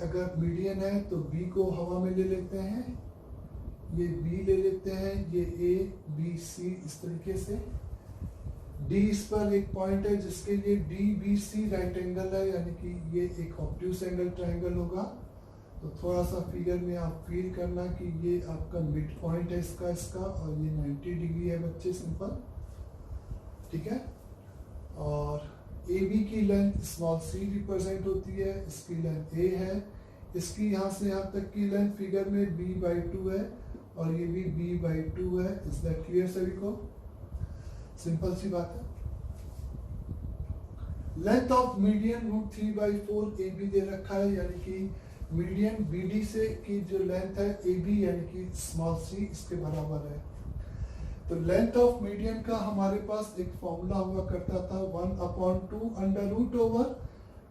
अगर मीडियन है तो बी को हवा में ले लेते हैं, ये बी ले लेते हैं, ये ए बी सी इस तरीके से। डी इस पर एक पॉइंट है जिसके लिए D B C right angle है, यानी कि ये एक ऑब्ट्यूस एंगल ट्रायंगल होगा। तो थोड़ा सा फिगर में आप फील करना कि ये आपका मिड पॉइंट है इसका और ये 90 डिग्री है बच्चे, सिंपल, ठीक है। और ए बी की लेंथ स्मॉल सी रिप्रेजेंट होती है, इसकी लेंथ ए है, इसकी यहाँ से यहाँ तक की लेंथ फिगर में b/2 है और ये भी b/2 है। इज दैट क्लियर सभी को? सिंपल सी बात है। Length of median √3/4 A B दे रखा है, यानी कि मीडियन बी डी से की जो लेंथ है ए बी यानी कि स्मॉल सी इसके बराबर है। तो लेंथ ऑफ मीडियन का हमारे पास एक फॉर्मूला हुआ करता था 1/2 under root over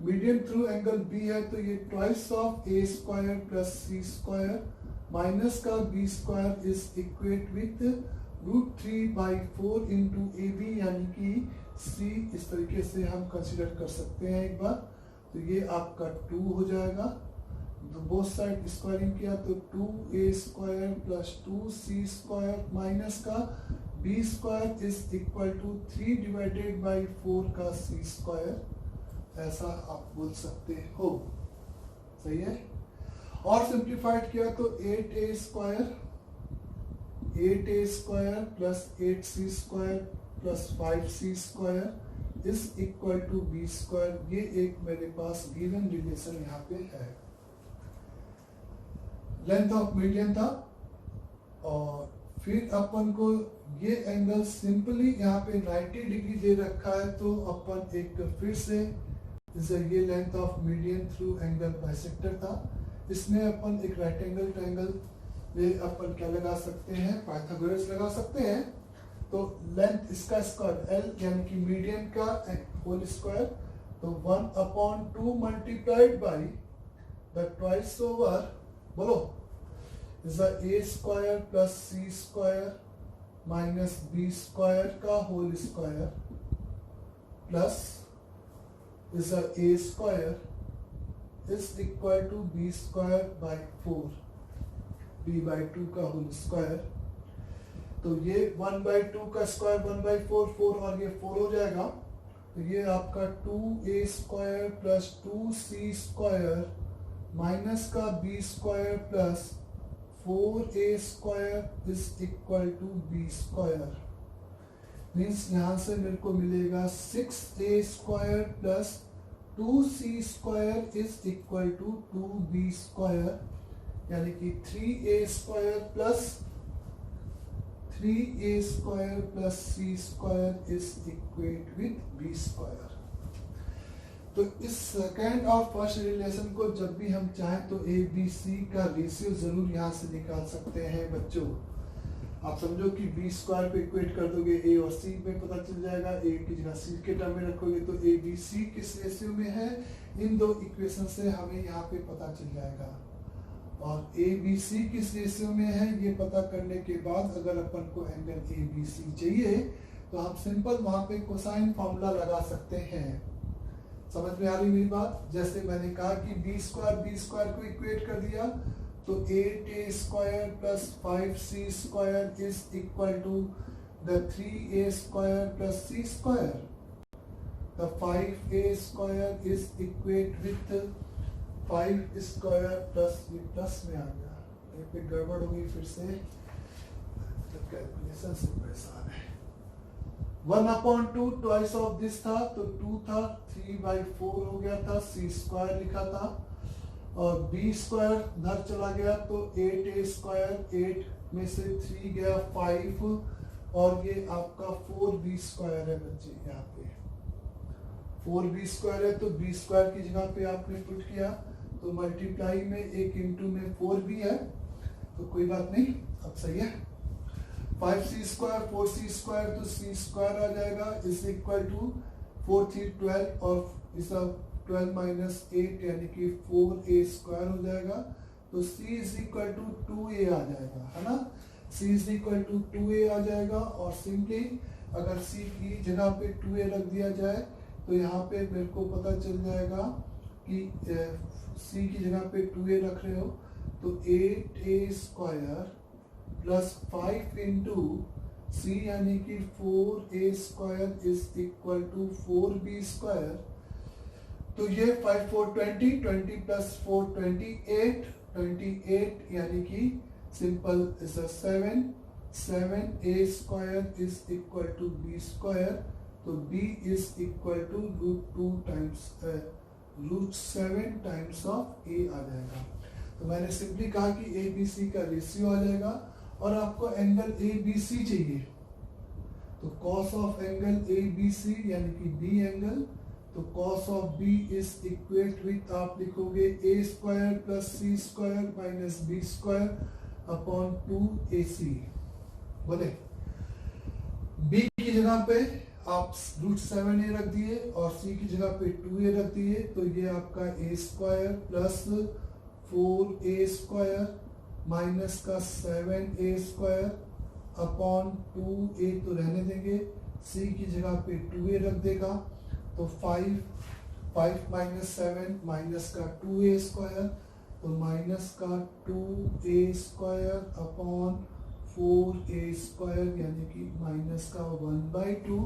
median through angle B है, तो ये twice of A square plus C square minus का B square is equate with √3/4 into A B, यानी कि सी इस तरीके से हम कंसिडर कर सकते हैं एक बार। तो ये आपका 2 हो जाएगा, तो बोथ साइड स्क्वायरिंग किया तो 2a square plus 2c square minus का b square is equal to 3/4 का c स्क्वायर, ऐसा आप बोल सकते हो। सही है। और सिंप्लीफाइड किया तो 8a square plus 8c square plus 5c square is equal to b square. ये एक मेरे पास गिवन रिलेशन यहाँ पे है। लेंथ ऑफ मीडियन था और फिर अपन को ये एंगल सिंपली यहाँ पे 90 डिग्री दे रखा है, तो अपन एक फिर से ये length of median through angle bisector था, इसमें अपन एक राइट एंगल ट्रायंगल में अपन क्या लगा सकते हैं, पाइथागोरस लगा सकते हैं। तो लेंथ इसका स्क्वायर एल यानी कि मीडियन का होल स्क्वायर, तो 1/2 multiplied by the twice over, बोलो, is a square plus c square minus b square का whole square plus is a square is equal to b square by 4, b/2 का whole square. तो ये 1/2 का square 1/4, 4 और ये 4 हो जाएगा। तो ये आपका 2a square plus 2c square minus का b square plus 4a square is equal to b square. Means यहाँ से मेरे को मिलेगा 6a square plus 2c square is equal to 2b square, यानी कि 3a square plus c square is equate with b square. तो इस second और फर्स्ट रिलेशन को जब भी हम चाहें तो ए बी सी का रेशियो जरूर यहाँ से निकाल सकते हैं बच्चों। आप समझो कि बी स्क्वायर को इक्वेट कर दोगे ए और सी में पता चल जाएगा, ए की जगह सी के टर्म में रखोगे तो ए बी सी किस रेशियो में है, इन दो इक्वेशन से हमें यहाँ पे पता चल जाएगा। और ए बी सी किस रेशियो में है ये पता करने के बाद अगर अपन को एंगल ए बी सी चाहिए तो हम सिंपल वहां पे कोसाइन फॉर्मूला लगा सकते हैं। समझ में आ रही मेरी बात? जैसे मैंने कहा कि बी स्क्वायर को इक्वेट कर दिया तो 8a square plus 5c square is equal to the 3a square plus c square. The 5a square is equate with 5 square plus, ये प्लस में आ गया, ये पे गड़बड़ हो गई फिर से, कैलकुलेशन से परेशान है। 1/2 ट्वाइस ऑफ दिस था तो 2 था, 3/4 हो गया था, c स्क्वायर लिखा था और b स्क्वायर इधर चला गया तो 8a स्क्वायर, 8 में से 3 गया 5 और ये आपका 4b स्क्वायर है बच्चे। यहाँ पे 4b स्क्वायर है तो b स्क्वायर की जगह पे आपने पुट किया तो मल्टीप्लाई में 1 इंटू में 4b है तो कोई बात नहीं, अब सही है। 5c स्क्वायर 4c स्क्वायर तो c स्क्वायर आ जाएगा इज इक्वल टू 4 3 12 और इस 12 माइनस 8 यानी कि 4a स्क्वायर हो जाएगा तो c is equal to 2a आ जाएगा, है ना। c is equal to 2a आ जाएगा और सिंपली अगर c की जगह पे 2a रख दिया जाए तो यहाँ पे मेरे को पता चल जाएगा कि सी की जगह पे 2a रख रहे हो तो 8a² प्लस 5 इंटू सी यानी कि 4a² is equal to 4b²। तो ये 5 4 20, 20 प्लस 4 28, 28 यानी कि simple is 7, 7a² is equal to b²। तो b is equal to √7 times of a आ जाएगा। तो मैंने सिंपली कहा कि ए बी सी का रेशियो आ जाएगा और आपको एंगल ए बी सी चाहिए, तो cos of angle A B C यानी कि बी एंगल, तो cos of B is equate with आप लिखोगे a² plus c² minus b² upon 2ac। बोले b की जगह पे आप √7a रख दिए और c की जगह पे 2a रख दिए, तो ये आपका a² प्लस 4a² माइनस का 7a² अपॉन 2a तो रहने देंगे, c की जगह पे 2a रख देगा, तो 5 माइनस 7 माइनस का 2a², तो माइनस का 2a² अपॉन 4a² यानी कि माइनस का 1/2।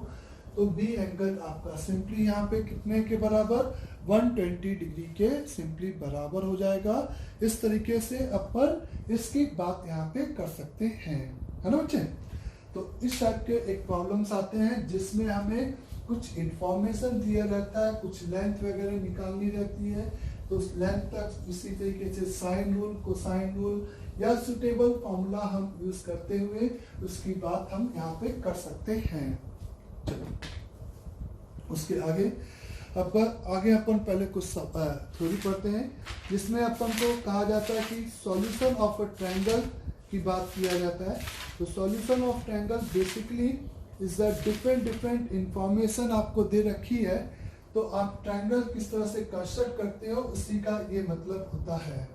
तो बी एंगल आपका सिंपली यहाँ पे कितने के बराबर 120 डिग्री के सिंपली बराबर हो जाएगा। इस तरीके से अपन इसकी बात यहाँ पे कर सकते हैं, है ना बच्चे। तो इस टाइप के एक प्रॉब्लम्स आते हैं जिसमें हमें कुछ इंफॉर्मेशन दिया रहता है, कुछ लेंथ वगैरह निकालनी रहती है, तो उस लेंथ तक इसी तरीके से साइन रूल, कोसाइन रूल या सुटेबल फॉर्मूला हम यूज करते हुए उसकी बात हम यहाँ पे कर सकते हैं। उसके आगे अपन पहले कुछ थ्योरी पढ़ते हैं जिसमें अपन को कहा जाता है कि सॉल्यूशन ऑफ अ ट्रायंगल की बात किया जाता है। तो solution of triangle basically is the different information आपको दे रखी है, तो आप ट्रायंगल किस तरह से कंस्ट्रक्ट करते हो उसी का ये मतलब होता है।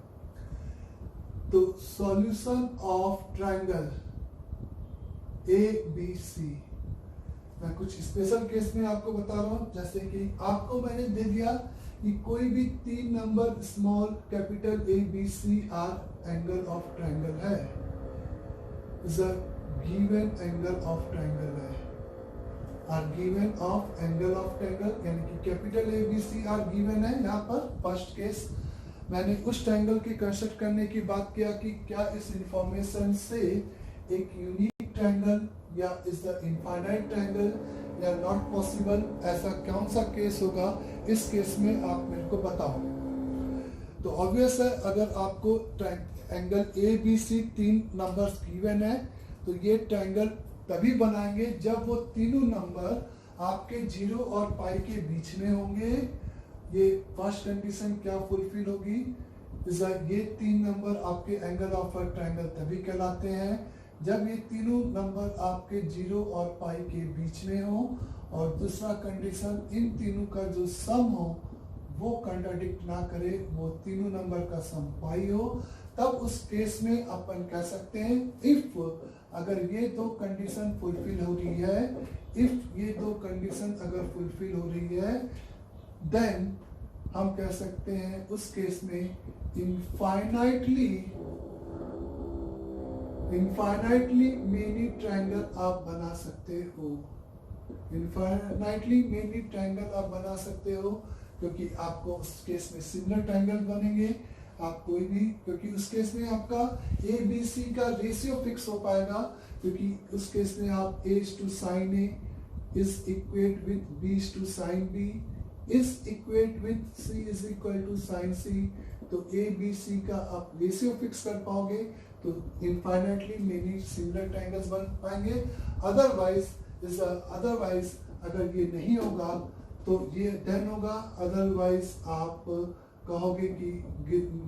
तो solution of triangle A B C, मैं कुछ स्पेशल केस में आपको बता रहा हूं, जैसे कि आपको मैंने दे दिया कि कोई भी 3 number small capital A B C are angle of triangle है, is a given angle of triangle है, are given of angle of triangle यानी कि capital A B C are given है। यहाँ पर फर्स्ट केस मैंने उस ट्रायंगल की कंस्ट्रक्ट करने की बात किया कि क्या इस इंफॉर्मेशन से एक यूनिक ट्रायंगल या इज द इनफाइनाइट ट्रायंगल या नॉट पॉसिबल, ऐसा कौन सा केस होगा, इस केस में आप मेरे को बताओ। तो ऑब्वियस है अगर आपको angle A B C 3 numbers given है तो ये ट्रायंगल तभी बनाएंगे जब वो तीनों नंबर आपके 0 और पाई के बीच में होंगे। ये फर्स्ट कंडीशन क्या फुलफिल होगी, ये 3 नंबर आपके एंगल ऑफ अ ट्रायंगल तभी कहलाते हैं जब ये तीनों नंबर आपके 0 और पाई के बीच में हो, और दूसरा कंडीशन इन तीनों का जो सम हो वो कंट्राडिक्ट ना करे, वो तीनों नंबर का सम पाई हो, तब उस केस में अपन कह सकते हैं इफ अगर ये 2 कंडीशन फुलफिल हो रही है, इफ ये 2 कंडीशन अगर फुलफिल हो रही है, देन हम कह सकते हैं उस केस में इनफाइनाइटली मेनी ट्रायंगल आप बना सकते हो। इनफाइनाइटली मेनी ट्रायंगल आप बना सकते हो क्योंकि आपको उस केस में सिमिलर ट्रायंगल बनेंगे। आप कोई भी, क्योंकि उस केस में आपका ए बी सी का रेशियो फिक्स हो पाएगा, क्योंकि उस केस में आप a to sin a is equate with b to sin b is equate with c is equal to sin c। तो a b c का आप रेशियो फिक्स कर पाओगे तो इनफाइनाइटली मेनी सिमिलर ट्रायंगल्स बन पाएंगे। अदरवाइज अगर ये नहीं होगा तो ये देन होगा, अदरवाइज आप कहोगे कि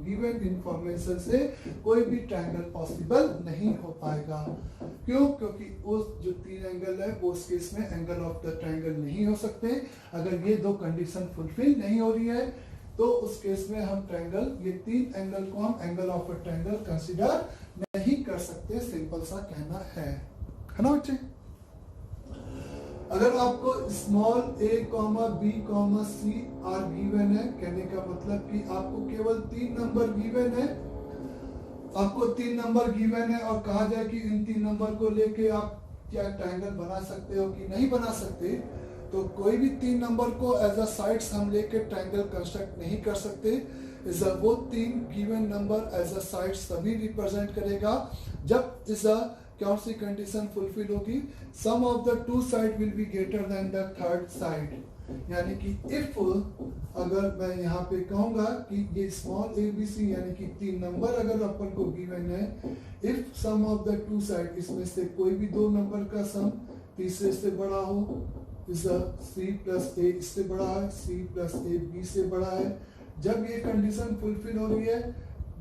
गिवन इंफॉर्मेशन से कोई भी ट्रायंगल पॉसिबल नहीं हो पाएगा। क्यों? क्योंकि उस जो 3 एंगल है वो उस केस में एंगल ऑफ द ट्रायंगल नहीं हो सकते। अगर ये 2 कंडीशन फुलफिल नहीं हो रही है तो उस केस में हम ट्रायंगल, ये 3 एंगल को हम angle of a triangle consider नहीं कर सकते। सिंपल सा कहना है ना बच्चे। अगर आपको small a comma b comma c are given है, कहने का मतलब कि आपको केवल 3 नंबर गिवन है, आपको 3 नंबर गिवन है और कहा जाए कि इन 3 नंबर को लेके आप क्या ट्रायंगल बना सकते हो कि नहीं बना सकते, तो कोई भी 3 नंबर को एज अ साइड्स हम लेके ट्रायंगल कंस्ट्रक्ट नहीं कर सकते। इस वो 3 given number as a sides तभी रिप्रेजेंट करेगा जब इस कौन सी कंडीशन फुलफिल होगी, sum of the two side will be greater than the third side. यानी कि इफ अगर मैं यहाँ पे कहूंगा कि ये स्मॉल ए बी सी यानी कि 3 नंबर अगर अपन को गिवन है, if some of the two side इसमें से कोई भी 2 नंबर का सम तीसरे से बड़ा हो, इस सी प्लस ए इससे बड़ा है, सी प्लस ए बी से बड़ा है, जब ये कंडीशन फुलफिल हो रही है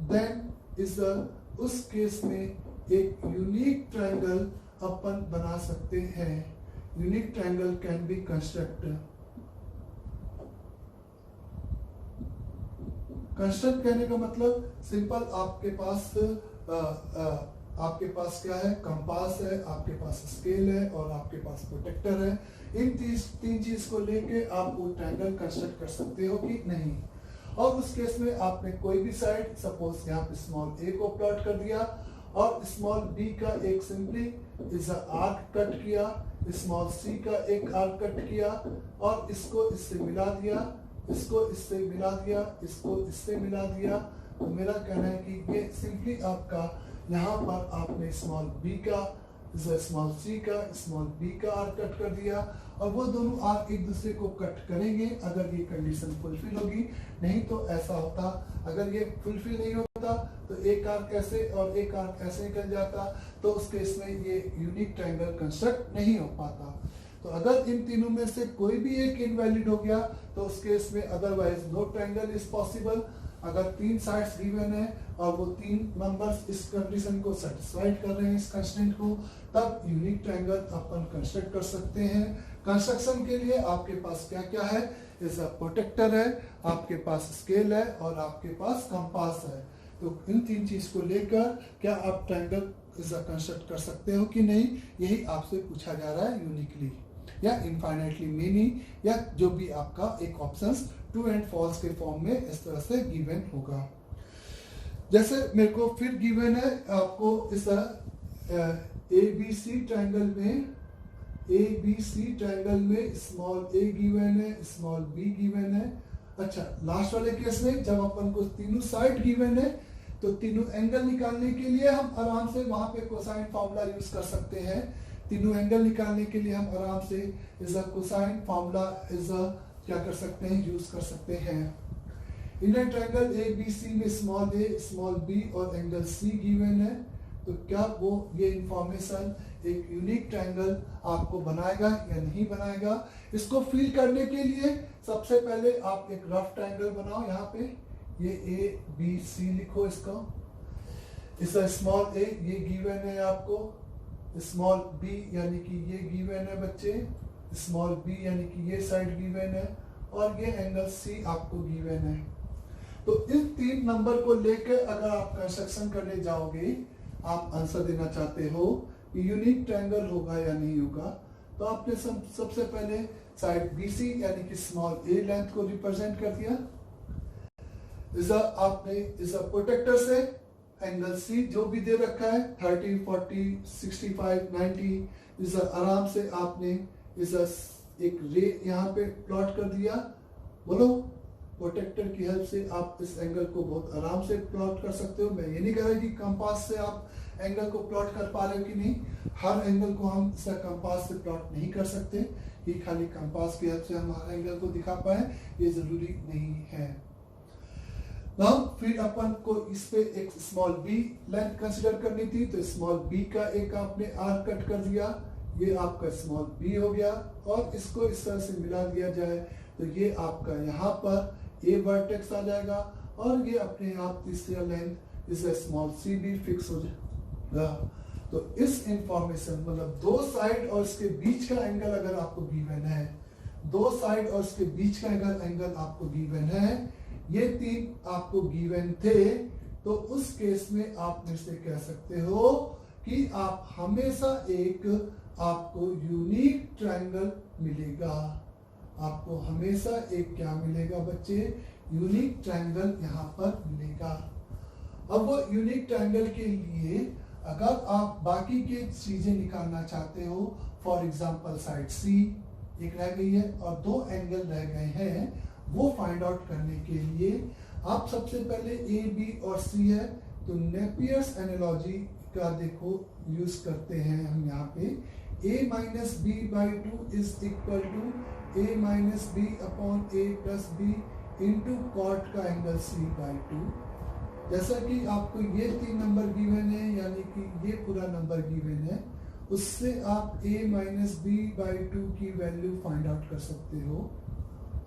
देन इस उस केस में एक यूनिक ट्रायंगल अपन बना सकते हैं। Unique triangle can be constructed. Construct कहने का मतलब सिंपल, आपके पास क्या है, कंपास है, आपके पास स्केल है और आपके पास प्रोटेक्टर है। इन तीन चीज को लेके आप वो ट्रायंगल कंस्ट्रक्ट कर सकते हो कि नहीं। और उस केस में आपने कोई भी साइड, सपोज यहाँ पे स्मॉल ए को प्लॉट कर दिया और स्मॉल बी का एक सिंपली इस आर्क कट किया, स्मॉल सी का एक आर्क कट किया और इसको इससे मिला दिया, इसको इससे मिला दिया, इसको इससे मिला दिया। तो मेरा कहना है कि ये सिंपली आपका यहाँ पर आपने स्मॉल बी का स्मॉल सी का स्मॉल बी का आर्क कट कर दिया और वो दोनों आर्क एक दूसरे को कट करेंगे अगर ये कंडीशन फुलफिल होगी। नहीं तो ऐसा होता, अगर ये फुलफिल नहीं होता तो एक आर्क ऐसे और एक आर्क ऐसे निकल जाता, तो उस केस में ये यूनिक ट्रायंगल कंस्ट्रक्ट नहीं हो पाता। तो अगर इन तीनों में से कोई भी एक इनवैलिड हो गया तो उस केस में otherwise no triangle is possible. अगर 3 साइड्स गिवन है और वो 3 नंबर्स इस कंडीशन को सेटिस्फाइड कर रहे हैं, इस कंस्ट्रेंट को, तब यूनिक ट्रायंगल अपन कंस्ट्रक्ट कर सकते हैं। कंस्ट्रक्शन के लिए आपके पास क्या क्या है, इस प्रोटेक्टर है, आपके पास स्केल है और आपके पास कंपास है। तो इन 3 चीज को लेकर क्या आप ट्रायंगल कंस्ट्रक्ट कर सकते हो कि नहीं, यही आपसे पूछा जा रहा है यूनिकली या इनफाइनाइटली मेनी, या जो भी आपका एक ऑप्शंस ट्रू एंड फॉल्स के फॉर्म में इस तरह से गिवन होगा। जैसे मेरे को फिर गिवन है आपको इस ए बी सी ट्रायंगल में स्मॉल ए गिवन है, स्मॉल बी गिवन है। अच्छा, लास्ट वाले केस में जब अपन को तीनों साइड गिवन है तो तीनों एंगल निकालने के लिए हम आराम से वहां पे कोसाइन फॉर्मूला यूज कर सकते हैं। तीनों एंगल निकालने के लिए हम आराम से इस कोसाइन फॉर्मूला क्या कर सकते हैं, यूज कर सकते हैं। Indian triangle A B C में स्मॉल ए स्मॉल बी और एंगल सी गिवन है, तो क्या वो ये इंफॉर्मेशन एक यूनिक ट्रायंगल आपको बनाएगा या नहीं बनाएगा। इसको फील करने के लिए सबसे पहले आप एक रफ ट्रायंगल बनाओ। यहाँ पे ये ए बी सी लिखो, इसको इस स्मॉल ए ये गिवन है आपको, स्मॉल बी यानी कि ये गिवन है बच्चे, स्मॉल बी यानी कि ये साइड गिवन है और ये एंगल सी आपको गिवन है। तो इन 3 नंबर को लेकर अगर आप कंस्ट्रक्शन करने जाओगे, आप आंसर देना चाहते हो कि यूनिक ट्रायंगल होगा या नहीं होगा, तो आपने सबसे पहले साइड BC यानी कि स्मॉल ए लेंथ को रिप्रेजेंट कर दिया। आपने इस प्रोटेक्टर से एंगल सी जो भी दे रखा है 30, 40, 65, 90, इस आराम से आपने इस एक रे यहाँ पे प्लॉट कर दिया। बोलो, प्रोटेक्टर की हेल्प से आप इस एंगल को बहुत आराम से प्लॉट कर सकते हो। मैं ये नहीं कह रहा कि कंपास से आप एंगल को प्लॉट कर पा रहे हो कि नहीं, हर एंगल को हम इस कंपास से प्लॉट नहीं कर सकते कि खाली कंपास की हेल्प से हम हर एंगल को दिखा पाए, ये जरूरी नहीं है। नाउ फिर अपन को इस पे एक स्मॉल बी लेंथ कंसीडर करनी थी, तो स्मॉल बी का एक आपने आर्क कट कर दिया, ये आपका स्मॉल बी हो गया और इसको इस तरह से मिला दिया जाए तो ये आपका यहाँ पर ए वर्टेक्स आ जाएगा और ये अपने आप तीसरा लेंथ इस स्मॉल सी भी फिक्स हो जाएगा। तो इस इंफॉर्मेशन मतलब 2 साइड और इसके बीच का एंगल अगर आपको गिवन है, 2 साइड और इसके बीच का एंगल आपको गिवन है, ये 3 आपको गिवन थे, तो उस केस में आप मुझसे कह सकते हो कि आप हमेशा एक आपको यूनिक ट्रायंगल मिलेगा। आपको हमेशा एक क्या मिलेगा बच्चे, यूनिक ट्रायंगल यहाँ पर मिलेगा। अब वो यूनिक ट्रायंगल के लिए अगर आप बाकी के चीजें निकालना चाहते हो, फॉर एग्जांपल साइड सी एक रह गई है और 2 एंगल रह गए हैं, वो फाइंड आउट करने के लिए आप सबसे पहले ए बी और सी है तो नेपियर्स एनालॉजी का देखो यूज करते हैं हम यहाँ पे। a minus B by two is equal to a minus B upon a plus B into cot का एंगल c बाई टू। जैसा कि आपको ये 3 नंबर गिवन है, यानी कि ये पूरा नंबर गिवन है, उससे आप a minus B by two की वैल्यू फाइंड आउट कर सकते हो।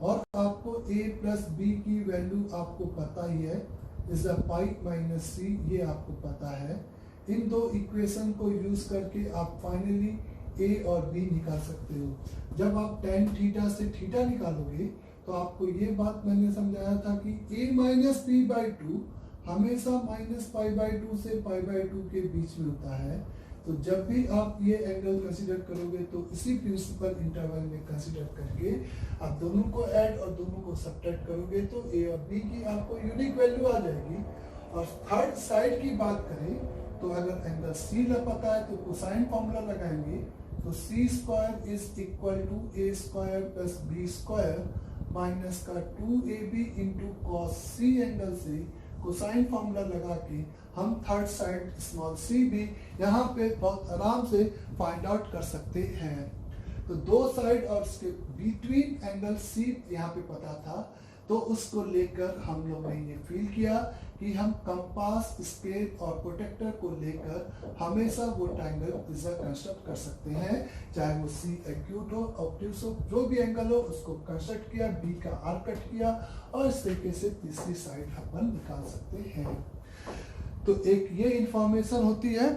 और आपको a प्लस बी की वैल्यू आपको पता ही है, इज अ पाई माइनस सी, ये आपको पता है। इन 2 इक्वेशन को यूज करके आप फाइनली a और b निकाल सकते हो। जब आप tan थीटा से थीटा निकालोगे तो आपको ये बात मैंने समझाया था कि a minus P by two हमेशा माइनस पाई बाई टू से पाई बाई टू के बीच में होता है। तो जब भी आप ये एंगल कंसीडर करोगे तो इसी प्रिंसिपल इंटरवल में कंसीडर करके आप दोनों को ऐड और दोनों को सब्ट्रैक्ट करोगे तो a और b की आपको यूनिक वैल्यू आ जाएगी। और थर्ड साइड की बात करें तो अगर एंगल c पता है तो कोसाइन फॉर्मूला लगाएंगे तो c square is equal to a square plus b square minus का 2ab into cos c angle से कोसाइन फॉर्मूला लगा के हम थर्ड साइड स्मॉल c भी यहाँ पे बहुत आराम से फाइंड आउट कर सकते हैं। तो 2 साइड और उसके बिटवीन एंगल c यहाँ पे पता था, तो उसको लेकर हम लोगों ने ये फील किया कि हम कंपास, स्केल और प्रोटेक्टर को लेकर हमेशा वो ट्रायंगल प्रिज्म कंस्ट्रक्ट कर सकते हैं, चाहे वो सी एक्यूट हो, ऑब्ट्यूस हो, जो भी एंगल हो उसको कंस्ट्रक्ट किया, बी का आर्क कट किया और इस तरीके से तीसरी साइड अपन निकाल सकते हैं। तो एक ये इंफॉर्मेशन होती है,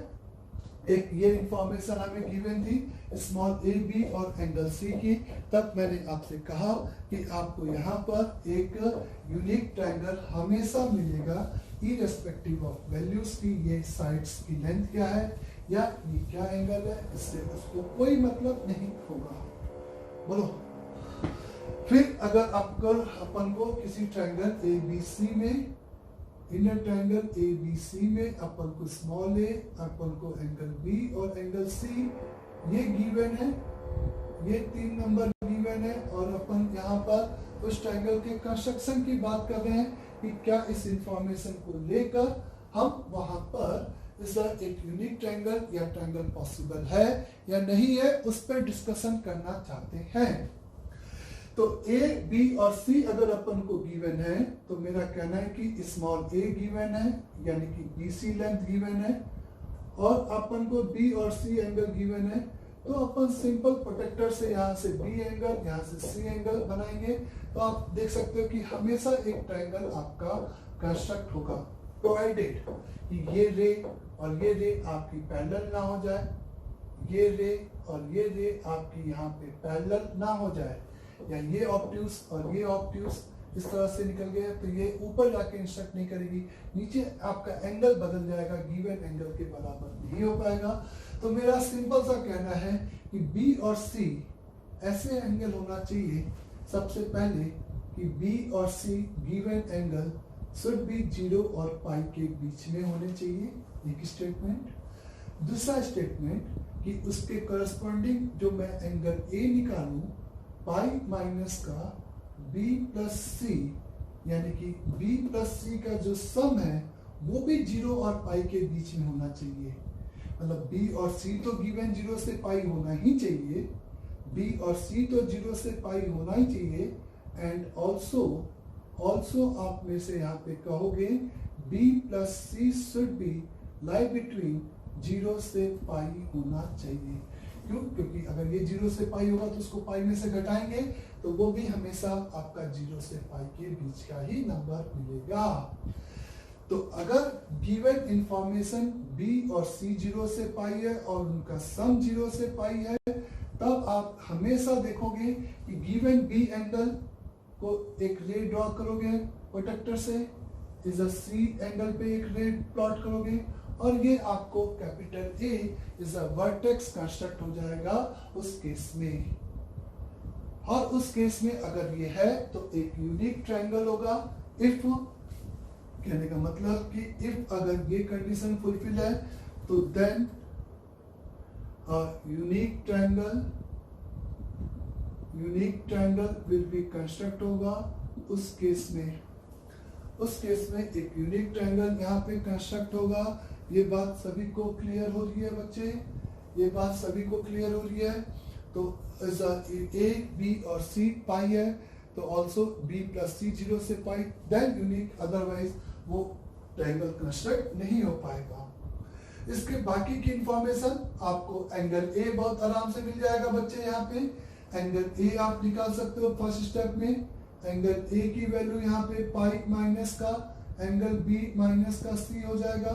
एक ये इंफॉर्मेशन हमें गिवन थी स्मॉल ए बी और एंगल सी की। तब मैंने आपसे कहा कि आपको यहाँ पर एक यूनिक ट्रायंगल हमेशा मिलेगा इररिस्पेक्टिव ऑफ वैल्यूज की ये साइड्स की लेंथ क्या है या ये क्या एंगल है, इससे उसको कोई मतलब नहीं होगा। बोलो। फिर अगर अपन को किसी ट्रायंगल ए बी सी में, inner triangle A B C में अपन को स्मॉल ए, अपन को एंगल बी और एंगल सी ये गिवन है, ये 3 नंबर गिवन है और अपन यहाँ पर उस ट्रायंगल के कंस्ट्रक्शन की बात कर रहे हैं कि क्या इस इंफॉर्मेशन को लेकर हम वहां पर इस एक यूनिक ट्रायंगल या ट्रायंगल पॉसिबल है या नहीं है उस पर डिस्कशन करना चाहते हैं। तो ए बी और सी अगर अपन को गिवन है तो मेरा कहना है कि स्मॉल ए गिवन है यानी कि बी सी लेंथ गिवन है और अपन को बी और सी एंगल गिवन है, तो अपन सिंपल प्रोटेक्टर से यहाँ से बी एंगल, यहाँ से सी एंगल बनाएंगे तो आप देख सकते हो कि हमेशा एक ट्रायंगल आपका कंस्ट्रक्ट होगा, प्रोवाइडेड कि ये रे और ये रे आपकी पैरेलल ना हो जाए, ये रे और ये रे आपकी यहाँ पे पैरेलल ना हो जाए, या ये ऑब्ट्यूस और ये ऑब्ट्यूस इस तरह से निकल गया तो ये ऊपर जाके इंस्ट्रक्ट नहीं करेगी, नीचे आपका एंगल बदल जाएगा, गिवन एंगल के बराबर नहीं हो पाएगा। तो मेरा सिंपल सा कहना है कि बी और सी ऐसे एंगल होना चाहिए सबसे पहले कि बी और सी गिवन एंगल शुड बी 0 और पाई के बीच में होने चाहिए, एक स्टेटमेंट। दूसरा स्टेटमेंट कि उसके करस्पॉन्डिंग जो मैं एंगल ए निकालूं पाई माइनस का b प्लस सी यानी कि b प्लस सी का जो सम है वो भी 0 और पाई के बीच में होना चाहिए। मतलब b और c तो गिवन 0 से पाई होना ही चाहिए, b और c तो 0 से पाई होना ही चाहिए एंड ऑल्सो आप में से यहाँ पे कहोगे b plus C should be lie between 0 से पाई होना चाहिए। क्यों? क्योंकि अगर ये 0 से पाई होगा तो उसको पाई में से घटाएंगे तो वो भी हमेशा आपका 0 से पाई के बीच का ही नंबर मिलेगा। तो अगर गिवन इंफॉर्मेशन b और c 0 से पाई है और उनका सम 0 से पाई है तब आप हमेशा देखोगे कि गिवन b एंगल को एक रे ड्रॉ करोगे प्रोटेक्टर से इज अ सी एंगल पे एक रे प्लॉट करोगे, और ये आपको capital A is a vertex construct हो जाएगा उस केस में। और उस केस में अगर ये है तो एक यूनिक ट्रायंगल होगा। इफ कहने का मतलब कि इफ अगर ये कंडीशन फुलफिल है तो then unique triangle will be construct होगा उस केस में। उस केस में एक यूनिक ट्रायंगल यहाँ पे कंस्ट्रक्ट होगा। ये बात सभी को क्लियर हो रही है बच्चे? ये बात सभी को क्लियर हो रही है? तो ए बी और सी पाई है, तो ऑल्सो बी प्लस सी 0 से पाई, देन यूनिक, अदरवाइज वो ट्रायंगल कंस्ट्रक्ट नहीं हो पाएगा। इसके बाकी की इंफॉर्मेशन आपको एंगल ए बहुत आराम से मिल जाएगा बच्चे। यहाँ पे एंगल ए आप निकाल सकते हो फर्स्ट स्टेप में। एंगल ए की वैल्यू यहाँ पे पाई माइनस का एंगल बी माइनस का सी हो जाएगा।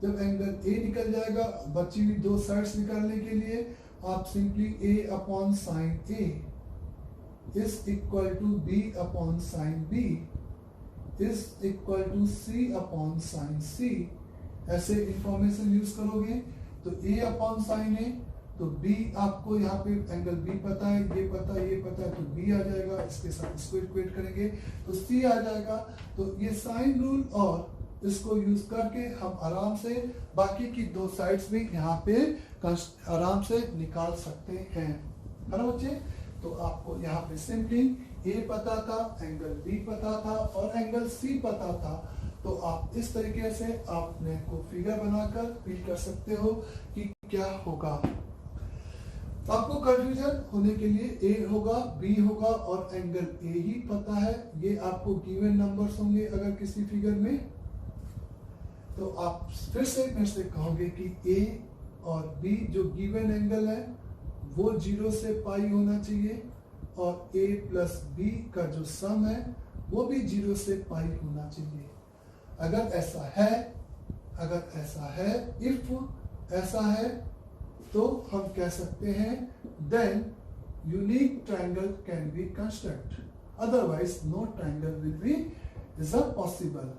जब एंगल ए निकल जाएगा, बची हुई दो साइड्स निकालने के लिए आप simply A upon sine A is equal to B upon sine B is equal to C upon sine C, ऐसे इंफॉर्मेशन यूज करोगे। तो ए अपॉन साइन ए, तो बी आपको यहाँ पे एंगल बी पता है, ये पता है, ये पता है, तो बी आ जाएगा। इसके साथ इसको इक्वेट करेंगे तो सी आ जाएगा। तो ये साइन रूल और इसको यूज करके हम आराम से बाकी की दो साइड्स भी यहाँ पे आराम से निकाल सकते हैं, है ना बच्चे? तो आपको यहाँ पे सिंपली ए पता था, एंगल बी पता था और एंगल सी पता था। तो आप इस तरीके से आपने को फिगर बनाकर फील कर सकते हो कि क्या होगा। आपको कंफ्यूजन होने के लिए ए होगा, बी होगा और एंगल ए ही पता है। ये आपको गिवन नंबर्स होंगे अगर किसी फिगर में, तो आप फिर से मेरे से कहोगे कि ए और बी जो गिवन एंगल है वो 0 से पाई होना चाहिए, और ए प्लस बी का जो सम है वो भी 0 से पाई होना चाहिए। अगर ऐसा है, इफ ऐसा है, तो हम कह सकते हैं then unique triangle can be construct, otherwise no triangle will be is a possible.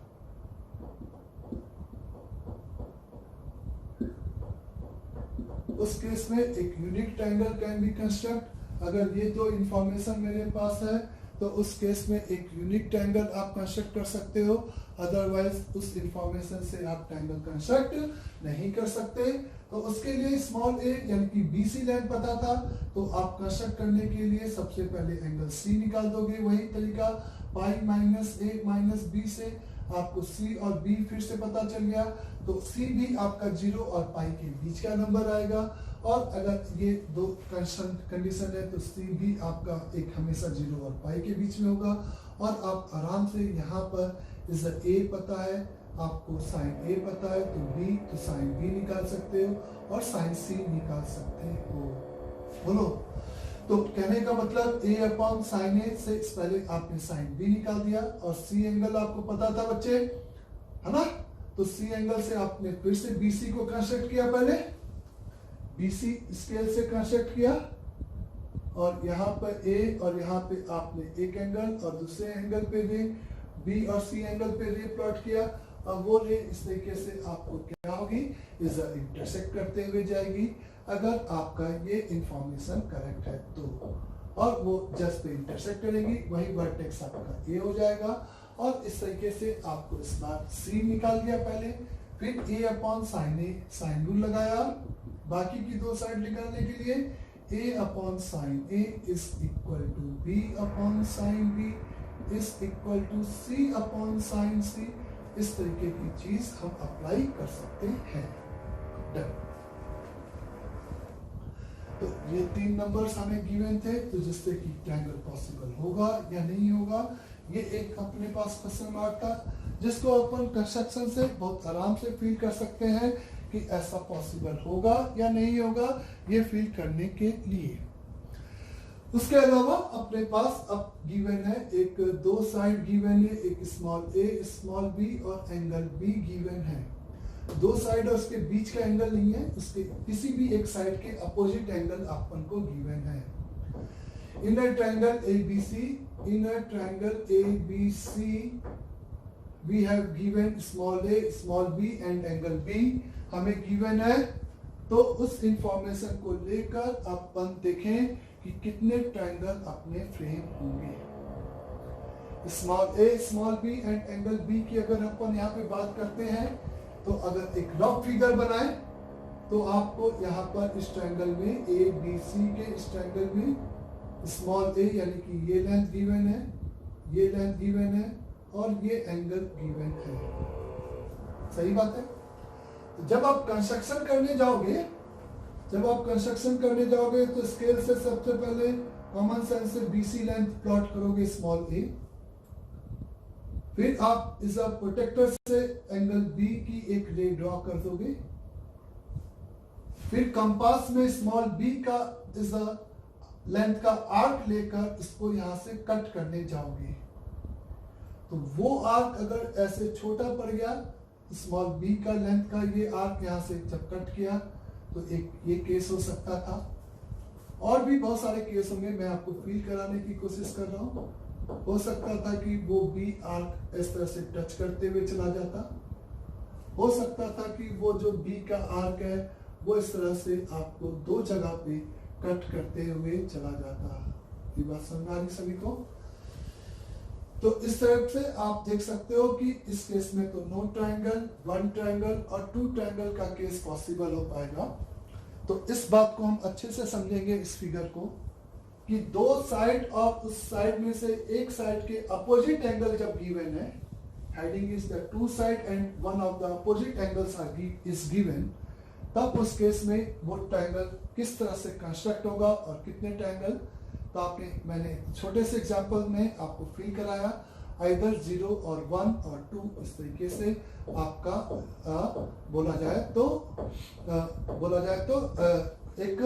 उस केस में एक unique triangle can be construct. अगर ये दो इंफॉर्मेशन मेरे पास है तो उस केस में एक यूनिक ट्रायंगल आप कंस्ट्रक्ट कर सकते हो, अदरवाइज उस इंफॉर्मेशन से आप ट्रायंगल कंस्ट्रक्ट नहीं कर सकते। तो उसके लिए स्मॉल ए यानी कि बीसी लाइन पता था, तो आप कंस्ट्रक्ट करने के लिए सबसे पहले एंगल सी निकाल दोगे। वही तरीका पाई माइनस ए माइनस बी से आपको सी और बी फिर से पता चल गया, तो सी भी आपका 0 और पाई के बीच का नंबर आएगा। और अगर ये दो कंडीशन है तो सी भी आपका एक हमेशा 0 और पाई के बीच में होगा। और आप आराम से यहाँ पर इस ए पता है, आपको साइन ए पता है, तो साइन बी निकाल सकते हो और साइन सी निकाल सकते हो। बोलो, तो कहने का मतलब ए अपॉन साइन ए से पहले आपने साइन बी निकाल दिया, और सी एंगल आपको पता था बच्चे, है ना? तो सी एंगल से आपने फिर से बीसी को कंस्ट्रक्ट किया, पहले बीसी स्केल से कंस्ट्रक्ट किया, और यहाँ पर ए और यहाँ पे आपने एक एंगल और दूसरे एंगल पे रे, बी और सी एंगल पे रे प्लॉट किया। अब वो रे इस तरीके से आपको क्या होगी, इज इंटरसेक्ट करते हुए जाएगी, अगर आपका ये इंफॉर्मेशन करेक्ट है तो। और वो जस्ट पे इंटरसेक्ट करेगी, वही वर्टेक्स आपका ए हो जाएगा। और इस तरीके से आपको इस बार सी निकाल दिया पहले, फिर A upon sine A, sine rule लगाया। बाकी की दो साइड निकालने के लिए A upon sine A is equal to B upon sine B is equal to C upon sine C. इस तरीके की चीज हम अप्लाई कर सकते हैं। डन। तो ये 3 नंबर्स हमें गिवन थे, तो जिससे कि ट्रायंगल पॉसिबल होगा या नहीं होगा, ये एक अपने पास क्वेश्चन मार्क था, जिसको अपन कंस्ट्रक्शन से बहुत आराम से फील कर सकते हैं कि ऐसा पॉसिबल होगा या नहीं होगा, ये फील करने के लिए। उसके अलावा अपने पास अब गिवन है, एक दो साइड गिवन है, एक स्मॉल ए स्मॉल बी और एंगल बी गिवन है। दो साइड और उसके बीच का एंगल नहीं है, उसके किसी भी एक साइड के अपोजिट एंगल अपन को गिवन है। In a triangle ABC, in a triangle ABC we have given small A small B and angle B हमें गिवन है। तो उस इंफॉर्मेशन को लेकर अपन देखें कि कितने ट्रायंगल अपने फ्रेम होंगे। Small A small B and angle B की अगर अपन यहाँ पे बात करते हैं तो अगर एक रफ फिगर बनाए तो आपको यहाँ पर इस ट्रायंगल में ए बी सी के इस ट्रायंगल में स्मॉल ए यानी कि ये लेंथ गिवन है, ये लेंथ गिवन है और ये एंगल गिवन है। सही बात है। तो जब आप कंस्ट्रक्शन करने जाओगे तो स्केल से सबसे पहले कॉमन सेंस से बीसी लेंथ प्लॉट करोगे स्मॉल ए, फिर आप इस प्रोटेक्टर से एंगल बी की एक रे ड्रॉ कर दोगे, फिर कंपास में स्मॉल बी का इस लेंथ का आर्क लेकर इसको यहां से कट करने जाओगे। तो वो आर्क अगर ऐसे छोटा पड़ गया, स्मॉल बी का लेंथ का ये आर्क यहां से जब कट किया तो एक ये केस हो सकता था। और भी बहुत सारे केस होंगे, मैं आपको फील कराने की कोशिश कर रहा हूं। हो सकता था कि वो बी आर्क इस तरह से टच करते हुए चला जाता, हो सकता था कि वो जो बी का आर्क है वो इस तरह से आपको दो जगह पे कट करते हुए चला जाता। ये बात समझ आ रही सभी को? तो इस तरह से आप देख सकते हो कि इस केस में तो नो ट्रायंगल, वन ट्रायंगल और टू ट्रायंगल का केस पॉसिबल हो पाएगा। तो इस बात को हम अच्छे से समझेंगे इस फिगर को कि दो साइड और उस साइड में से एक साइड के अपोजिट एंगल जब गिवन है, heading is the two side and one of the opposite angles is given, तब उस केस में वो ट्रायंगल किस तरह से कंस्ट्रक्ट होगा और कितने ट्रायंगल। तो मैंने छोटे से एग्जांपल में आपको फील कराया, आइदर 0 और 1 और 2 इस तरीके से आपका बोला जाए तो एक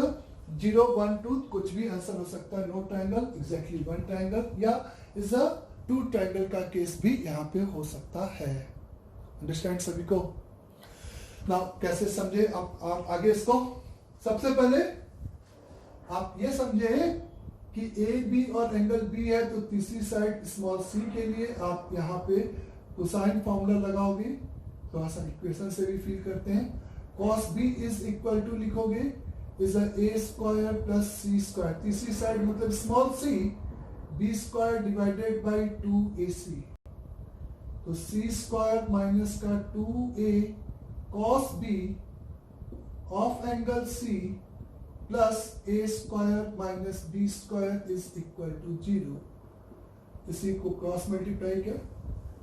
0 1 2 कुछ भी आंसर हो सकता है। No triangle exactly one triangle या इज अ टू ट्रायंगल का केस भी यहाँ पे हो सकता है। अंडरस्टैंड सभी को? नाउ कैसे समझे आप आगे इसको? सबसे पहले आप ये समझे कि ए बी और एंगल बी है, तो तीसरी साइड स्मॉल सी के लिए आप यहाँ पे कोसाइन फॉर्मूला लगाओगे। थोड़ा सा इक्वेशन से भी फील करते हैं। cos b is equal to लिखोगे is A square plus C square, तीसरी साइड मतलब small C, B square divided by 2ac, तो सी स्क्वायर माइनस का 2a cos b of angle c plus A square minus B square is equal to 0। इसी को cross multiply किया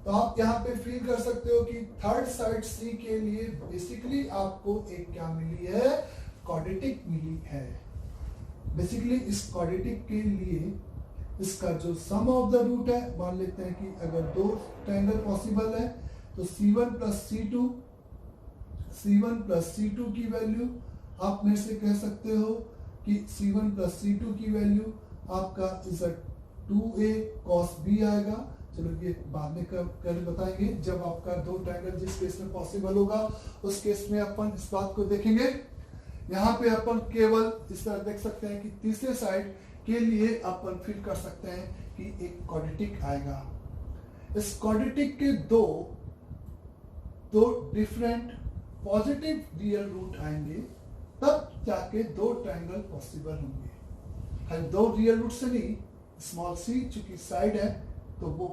तो आप यहाँ पे फील कर सकते हो कि थर्ड साइड सी के लिए बेसिकली आपको एक क्या मिली है, क्वाड्रेटिक मिली है। बेसिकली इस क्वाड्रेटिक के लिए इसका जो सम ऑफ द रूट है, मान लेते हैं कि अगर दो ट्रायंगल पॉसिबल है तो C1 प्लस C2 की वैल्यू आप में से कह सकते हो कि C1 प्लस C2 की वैल्यू आपका इज 2a cos b आएगा। चलो ये बाद में कर बताएंगे जब आपका दो ट्रायंगल जिस केस में पॉसिबल होगा उस केस में अपन इस बात को देखेंगे। यहाँ पे अपन केवल इस तरह देख सकते हैं कि तीसरे साइड के लिए अपन फील कर सकते हैं कि एक क्वाड्रेटिक आएगा। इस क्वाड्रेटिक के दो डिफरेंट पॉजिटिव रियल रूट आएंगे, तब जाके दो ट्रायंगल पॉसिबल होंगे। खाली दो रियल रूट से नहीं, स्मॉल सी चूंकि साइड है तो वो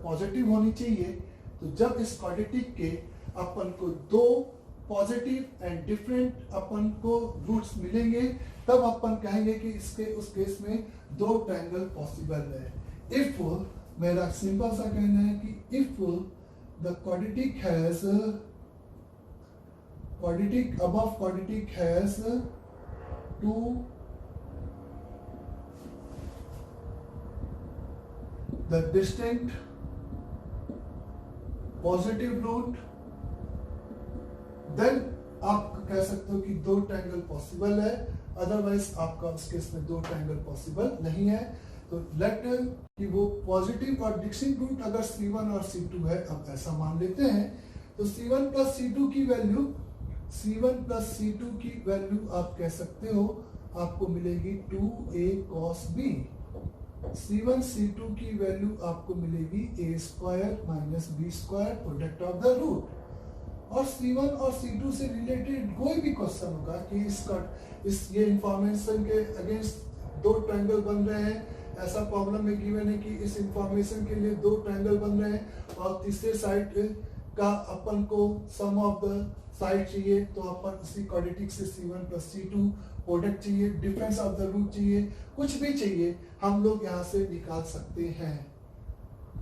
पॉजिटिव होनी चाहिए। तो जब इस क्वाड्रेटिक के अपन को दो पॉजिटिव एंड डिफरेंट अपन को रूट्स मिलेंगे, तब अपन कहेंगे कि इसके उस केस में दो ट्रायंगल पॉसिबल है। इफ मेरा सिंपल सा कहना है कि if the quadratic has above quadratic has two the distinct positive root, then आप कह सकते हो कि दो ट्रायंगल पॉसिबल है। अदरवाइज आपका उस केस में दो ट्रायंगल पॉसिबल नहीं है। तो लेट कि वो पॉजिटिव और डिस्टिंक्ट रूट अगर C1 और C2 है, अब ऐसा मान लेते हैं, तो C1 प्लस C2 की वैल्यू आप कह सकते हो आपको मिलेगी 2a cos b। C1 C2 की वैल्यू आपको मिलेगी a square minus B square product of the root. और C1 और C2 से रिलेटेड कोई भी क्वेश्चन होगा कि ये इंफॉर्मेशन के अगेंस्ट दो ट्रायंगल बन रहे हैं, ऐसा प्रॉब्लम में गिवन है कि इस इंफॉर्मेशन के लिए दो ट्रायंगल बन रहे हैं और तीसरे साइड का अपन को सम ऑफ द साइड चाहिए, तो अपन उसी क्वाड्रेटिक से C1 प्लस C2 प्रोडक्ट चाहिए, डिफरेंस ऑफ द रूट चाहिए, कुछ भी चाहिए हम लोग यहाँ से निकाल सकते हैं।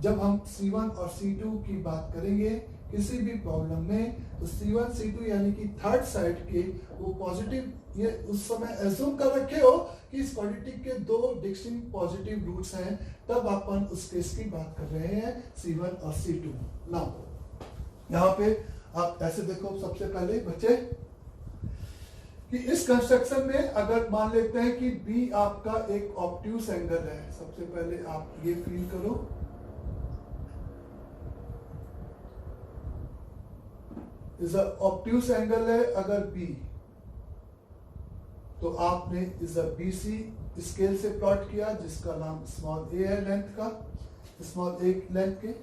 जब हम C1 और C2 की बात करेंगे किसी भी प्रॉब्लम में, तो C1 C2 यानी कि थर्ड साइड के वो पॉजिटिव, ये उस समय एज्यूम कर रखे हो कि इस क्वाड्रेटिक के दो डिस्टिंक्ट पॉजिटिव रूट्स हैं, तब अपन उस केस की बात कर रहे हैं C1 और C2। नाउ यहाँ पे आप ऐसे देखो, सबसे पहले बच्चे कि इस कंस्ट्रक्शन में अगर मान लेते हैं कि B आपका एक ऑब्ट्यूस एंगल है, सबसे पहले आप ये फील करो इज ऑब्ट्यूस एंगल है अगर B, तो आपने इज BC स्केल से प्लॉट किया जिसका नाम स्मॉल a है लेंथ का, स्मॉल a लेंथ के,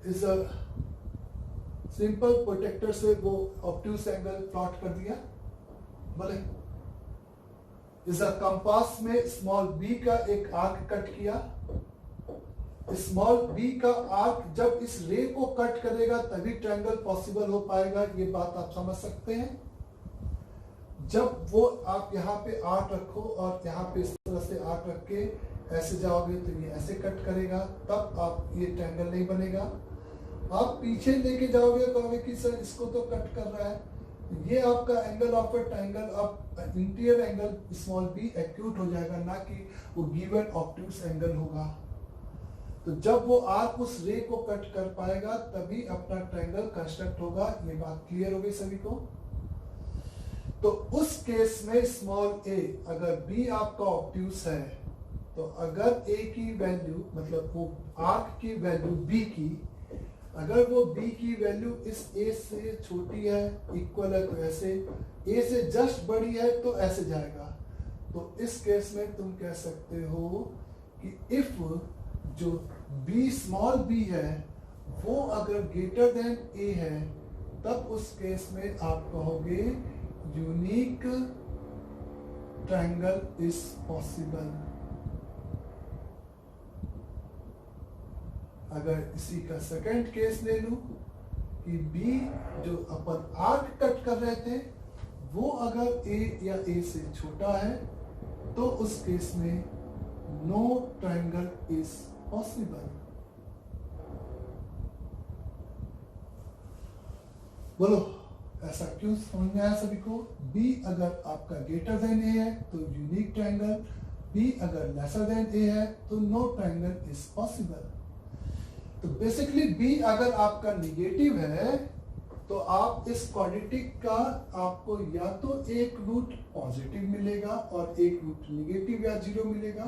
इज सिंपल प्रोटेक्टर से वो ऑब्ट्यूस एंगल प्लॉट कर दिया। भले इस कंपास में स्मॉल b का एक आर्क कट किया, स्मॉल b का आर्क जब इस रे को कट करेगा तभी ट्रायंगल पॉसिबल हो पाएगा, ये बात आप समझ सकते हैं। जब वो आप यहाँ पे आर्क रखो और यहाँ पे इस तरह से आर्क रख के ऐसे जाओगे तो ये ऐसे कट करेगा, तब आप ये ट्रायंगल नहीं बनेगा। आप पीछे लेके जाओगे कहोगे कि सर इसको तो कट कर रहा है, ये आपका angle of A triangle of interior angle small b acute हो जाएगा, ना कि वो गिवन ऑब्ट्यूस एंगल होगा। तो जब वो आर्क उस रे को कट कर पाएगा तभी अपना ट्रायंगल कंस्ट्रक्ट होगा। ये बात क्लियर हो गई सभी को? तो उस केस में स्मॉल a अगर b आपका ऑब्ट्यूस है, तो अगर a की वैल्यू मतलब वो आर्क की वैल्यू b की, अगर वो b की वैल्यू इस a से छोटी है, इक्वल है, तो ऐसे, a से जस्ट बड़ी है तो ऐसे जाएगा। तो इस केस में तुम कह सकते हो कि इफ जो b स्मॉल b है वो अगर ग्रेटर देन a है, तब उस केस में आप कहोगे यूनिक ट्रायंगल इज पॉसिबल। अगर इसी का सेकंड केस ले लूं कि b जो अपन आर्क कट कर रहे थे वो अगर a या a से छोटा है, तो उस केस में नो ट्रायंगल इज पॉसिबल। बोलो ऐसा क्यों समझ में आया सभी को? b अगर आपका ग्रेटर देन a है तो यूनिक ट्रायंगल, b अगर लेसर देन a है तो नो ट्रायंगल इज पॉसिबल। तो बेसिकली b अगर आपका निगेटिव है तो आप इस क्वाड्रेटिक का आपको या तो एक रूट पॉजिटिव मिलेगा और एक रूट निगेटिव या जीरो मिलेगा,